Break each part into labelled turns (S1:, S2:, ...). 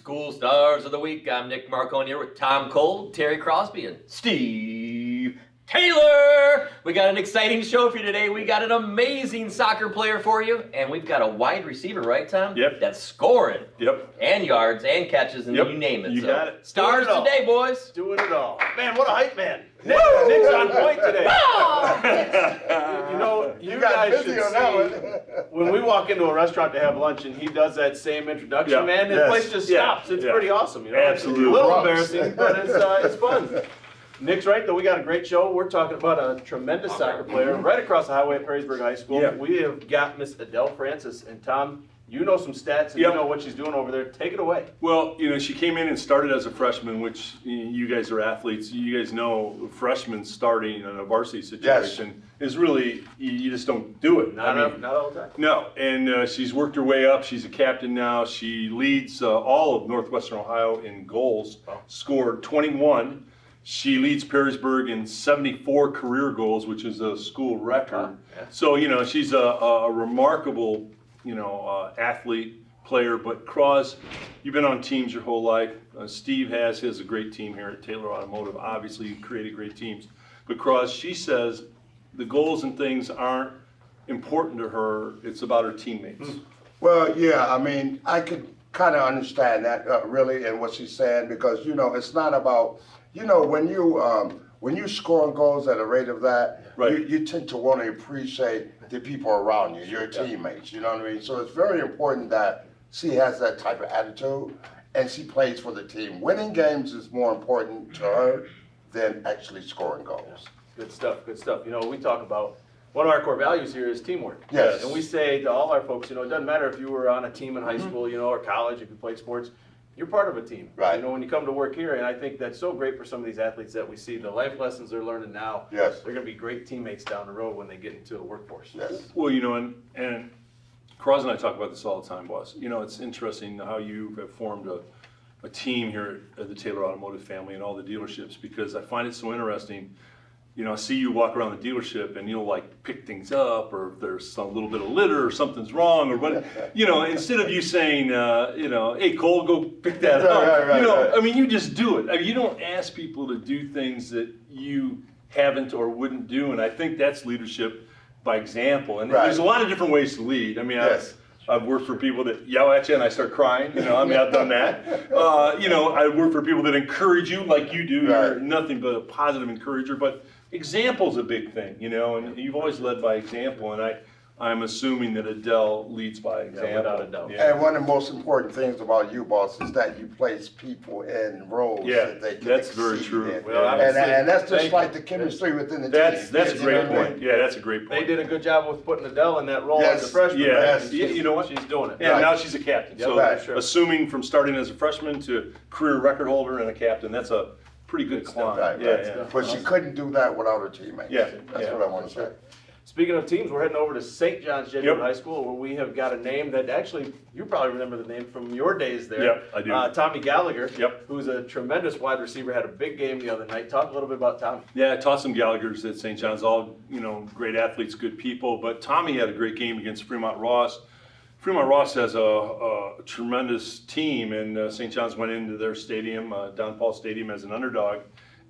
S1: School Stars of the Week. I'm Nick Marcone here with Tom Cole, Terry Crosby, and Steve Taylor. We got an exciting show for you today. We got an amazing soccer player for you, and we've got a wide receiver, right, Tom?
S2: Yep.
S1: That's scoring.
S2: Yep.
S1: And yards and catches, and
S2: Yep.
S1: you name it.
S2: You got it.
S1: Stars
S3: Doing it all.
S1: today, boys.
S3: Doing it all. Man, what a hype man. Nick's on point today. You know, you
S4: got
S3: guys
S4: busy
S3: should
S4: on that
S3: see, when we walk into a restaurant to have lunch and he does that same introduction,
S2: Yeah.
S3: man, the
S4: Yes.
S3: place just
S2: Yeah.
S3: stops. It's
S2: Yeah.
S3: pretty awesome. You know?
S2: Absolutely.
S3: It's a little
S4: Props.
S3: embarrassing, but it's fun. Nick's right, though. We got a great show. We're talking about a tremendous soccer player right across the highway at Perrysburg High School.
S2: Yeah.
S3: We have got Miss Adele Francis. And Tom, you know some stats and
S2: Yep.
S3: you know what she's doing over there. Take it away.
S2: Well, you know, she came in and started as a freshman, which you guys are athletes. You guys know freshmen starting in a varsity situation is really, you just don't do it.
S3: Not all the time.
S2: No, and she's worked her way up. She's a captain now. She leads all of Northwestern Ohio in goals, scored 21. She leads Perrysburg in 74 career goals, which is a school record.
S3: Yeah.
S2: So, you know, she's a remarkable, athlete, player. But Cross, you've been on teams your whole life. Steve has a great team here at Taylor Automotive. Obviously, you created great teams. But Cross, she says the goals and things aren't important to her. It's about her teammates.
S4: Well, yeah, I mean, I could kind of understand that really and what she's saying because, it's not about, when you scoring goals at a rate of that,
S2: Right.
S4: you tend to want to appreciate the people around you, your teammates, you know what I mean? So it's very important that she has that type of attitude and she plays for the team. Winning games is more important to her than actually scoring goals.
S3: Good stuff, good stuff. We talk about one of our core values here is teamwork.
S4: Yes.
S3: And we say to all our folks, it doesn't matter if you were on a team in high school, or college, if you played sports, you're part of a team.
S4: Right.
S3: When you come to work here, and I think that's so great for some of these athletes that we see, the life lessons they're learning now.
S4: Yes.
S3: They're going to be great teammates down the road when they get into the workforce.
S4: Yes.
S2: Well, and Cross and I talk about this all the time, boss. It's interesting how you have formed a team here at the Taylor Automotive family and all the dealerships because I find it so interesting. I see you walk around the dealership and you'll pick things up or if there's a little bit of litter or something's wrong or what, instead of you saying, hey Cole, go pick that up.
S4: Right.
S2: I mean, you just do it. I mean, you don't ask people to do things that you haven't or wouldn't do. And I think that's leadership by example. And there's a lot of different ways to lead. I mean,
S4: Yes.
S2: I've worked for people that yell at you and I start crying, I've done that. I work for people that encourage you like you do. You're
S4: Right.
S2: nothing but a positive encourager, but example's a big thing, and you've always led by example, and I'm assuming that Adele leads by example.
S3: without a doubt.
S4: And one of the most important things about you, boss, is that you place people in roles
S2: Yeah,
S4: that they can
S2: that's very
S4: exceed
S2: true.
S4: in.
S3: Well,
S4: and
S3: obviously,
S4: that's just
S3: thank
S4: like
S3: you.
S4: the chemistry within the
S2: That's
S4: team.
S2: a
S4: You
S2: great
S4: know what I mean?
S2: point. Yeah, that's a great
S3: They
S2: point.
S3: did a good job with putting Adele in that role
S4: Yes.
S3: as a freshman.
S2: Yeah,
S3: right?
S2: yes.
S3: She's-
S2: You know what?
S3: She's doing it.
S2: And
S4: Right.
S2: now she's a captain.
S3: Yep,
S2: So
S4: right.
S3: sure.
S2: assuming from starting as a freshman to career record holder and a captain, that's a pretty good
S3: Good stuff.
S2: climb.
S4: Right,
S2: Yeah,
S4: right.
S2: yeah.
S4: But she couldn't do that without her teammates.
S2: Yeah,
S4: That's
S2: yeah,
S4: what I want to
S2: sure.
S4: say.
S3: Speaking of teams, we're heading over to St. John's Jesuit
S2: Yep.
S3: High School, where we have got a name that actually, you probably remember the name from your days there.
S2: Yep, I do.
S3: Tommy Gallagher,
S2: Yep.
S3: who's a tremendous wide receiver, had a big game the other night. Talk a little bit about Tommy.
S2: Yeah, I taught some Gallaghers at St. John's, all, great athletes, good people, but Tommy had a great game against Fremont Ross. Fremont Ross has a tremendous team, and St. John's went into their stadium, Don Paul Stadium, as an underdog.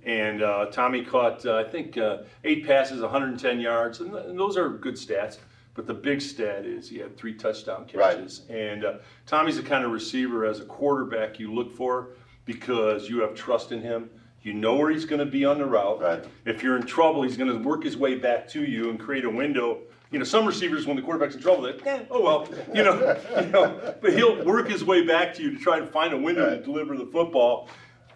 S2: And Tommy caught, I think, 8 passes, 110 yards, and those are good stats. But the big stat is he had 3 touchdown catches. Right. And Tommy's the kind of receiver as a quarterback you look for because you have trust in him. You know where he's going to be on the route.
S4: Right.
S2: If you're in trouble, he's going to work his way back to you and create a window. Some receivers, when the quarterback's in trouble, oh well, but he'll work his way back to you to try to find a window to deliver the football.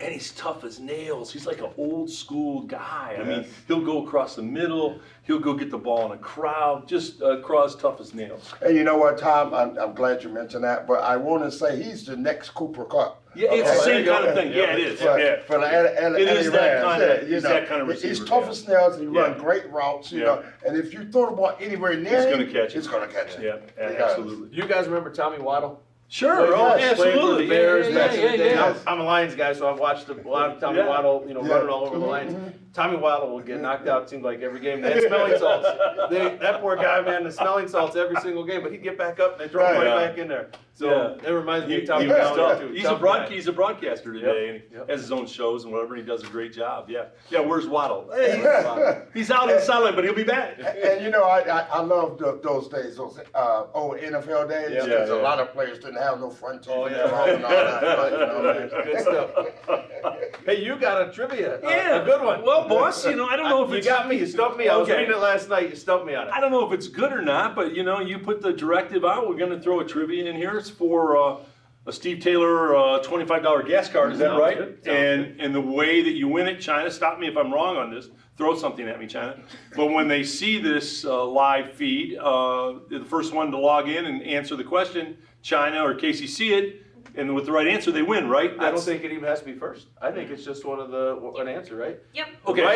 S2: And he's tough as nails. He's like an old school guy. I mean, he'll go across the middle. He'll go get the ball in a crowd. Just Cross tough as nails.
S4: And you know what, Tom? I'm glad you mentioned that, but I want to say he's the next Cooper Cup.
S2: Yeah, it's the same kind of thing. Yeah, it is. Yeah.
S4: For the
S2: It is that kind of. He's that kind of receiver.
S4: He's tough as nails. He
S2: Yeah.
S4: run great routes. You know, and if you throw the ball anywhere near
S2: He's
S4: him,
S2: going to catch it.
S4: It's going to catch it.
S2: Yeah, absolutely.
S3: You guys remember Tommy Waddle?
S2: Sure.
S3: Played
S2: Oh,
S3: for- played for
S2: absolutely.
S3: the Bears
S2: Yeah,
S3: back in the day.
S2: yeah.
S3: I'm a Lions guy, so I've watched a lot of Tommy
S2: Yeah.
S3: Waddle, running all over the Lions. Tommy Waddle will get knocked out, it seemed like every game. They had smelling salts. That poor guy, man, the smelling salts every single game, but he'd get back up and they throw him right back in there. So it reminds me of Tommy Waddle too.
S2: He's a broadcaster today, and he has his own shows and whatever, and he does a great job. Yeah, where's Waddle? Hey, he's out in silent, but he'll be back.
S4: And you know, I love those days, those old NFL days, because a lot of players didn't have no front teeth and all that.
S3: Good stuff. Hey, you got a trivia,
S2: Yeah,
S3: a good one.
S2: Well, boss, I don't know if
S3: You
S2: it's
S3: got me, you stumped me. I was reading it last night, you stumped me on it.
S2: I don't know if it's good or not, but you put the directive out. We're going to throw a trivia in here. It's for a Steve Taylor $25 gas card. Is that
S3: Sounds
S2: right?
S3: good.
S2: And the way that you win it, China, stop me if I'm wrong on this. Throw something at me, China. But when they see this live feed, the first one to log in and answer the question, China or Casey see it, and with the right answer, they win, right?
S3: I don't think it even has to be first. I think it's just an answer, right?
S5: Yep.
S2: Okay.
S3: The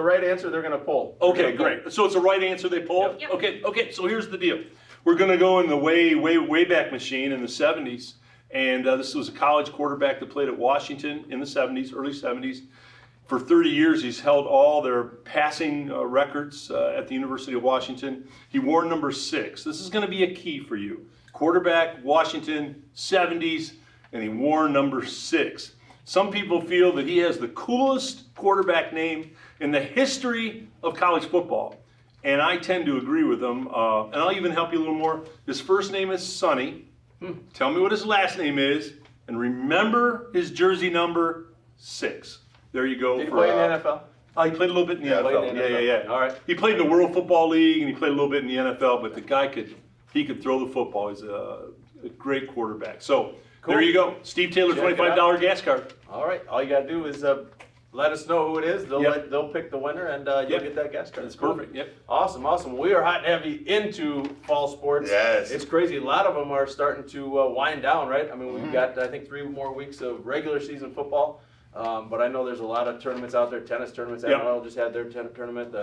S3: right answer, they're going to pull.
S2: Okay, great. So it's a right answer they pull?
S5: Yep.
S2: Okay, so here's the deal. We're going to go in the way back machine in the 70s. And this was a college quarterback that played at Washington in the 70s, early 70s. For 30 years, he's held all their passing records at the University of Washington. He wore number 6. This is going to be a key for you. Quarterback, Washington, 70s, and he wore number 6. Some people feel that he has the coolest quarterback name in the history of college football. And I tend to agree with them. And I'll even help you a little more. His first name is Sonny. Tell me what his last name is. And remember his jersey number 6. There you go.
S3: Did he play in the NFL?
S2: He played a little bit in the NFL. Yeah.
S3: All right.
S2: He played in the World Football League and he played a little bit in the NFL, but the guy could throw the football. He's a great quarterback. So there you go. Steve Taylor, $25 gas card.
S3: All right. All you got to do is let us know who it is. They'll pick the winner, and you'll get that gas card.
S2: That's perfect. Yep.
S3: Awesome. We are hot and heavy into fall sports.
S4: Yes.
S3: It's crazy. A lot of them are starting to wind down, right? I mean, we've got, I think, 3 more weeks of regular season football. But I know there's a lot of tournaments out there. Tennis tournaments. NFL just had their tournament.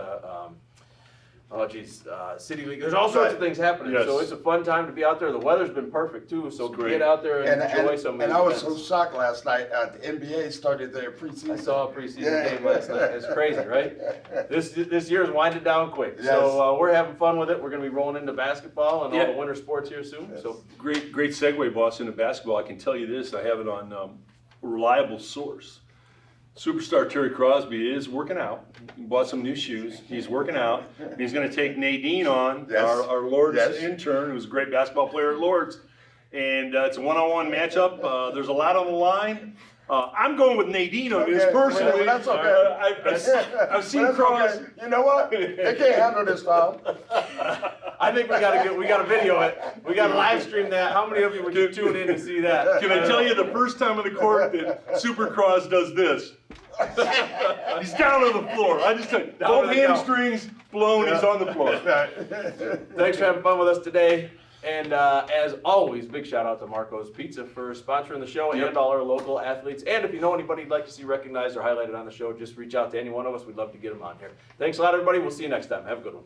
S3: City League. There's all sorts of things happening.
S2: Yes.
S3: So it's a fun time to be out there. The weather's been perfect too. So get out there and enjoy some of these
S4: And I was
S3: events.
S4: so shocked last night. The NBA started their preseason.
S3: I saw a preseason game last night. It's crazy, right? This year's winded down quick.
S4: Yes.
S3: So we're having fun with it. We're going to be rolling into basketball and all the winter sports here soon.
S4: Yes.
S3: So
S2: Great segue, boss, into basketball. I can tell you this. I have it on a reliable source. Superstar Terry Crosby is working out. He bought some new shoes. He's working out. He's going to take Nadine on, our Lord's intern, who's a great basketball player at Lord's. And it's a one-on-one matchup. There's a lot on the line. I'm going with Nadine on this personally.
S4: Well, that's okay.
S2: I've seen Cross.
S4: Okay. You know what? They can't handle this, Tom.
S3: I think we got to video it. We got to live stream that. How many of you would tune in to see that?
S2: Can I tell you the first time on the court that Supercross does this? He's down on the floor. I just took both hamstrings blown. He's on the floor.
S3: Thanks for having fun with us today. And as always, big shout out to Marco's Pizza for sponsoring the show and all our local athletes. And if you know anybody you'd like to see recognized or highlighted on the show, just reach out to any one of us. We'd love to get them on here. Thanks a lot, everybody. We'll see you next time. Have a good one.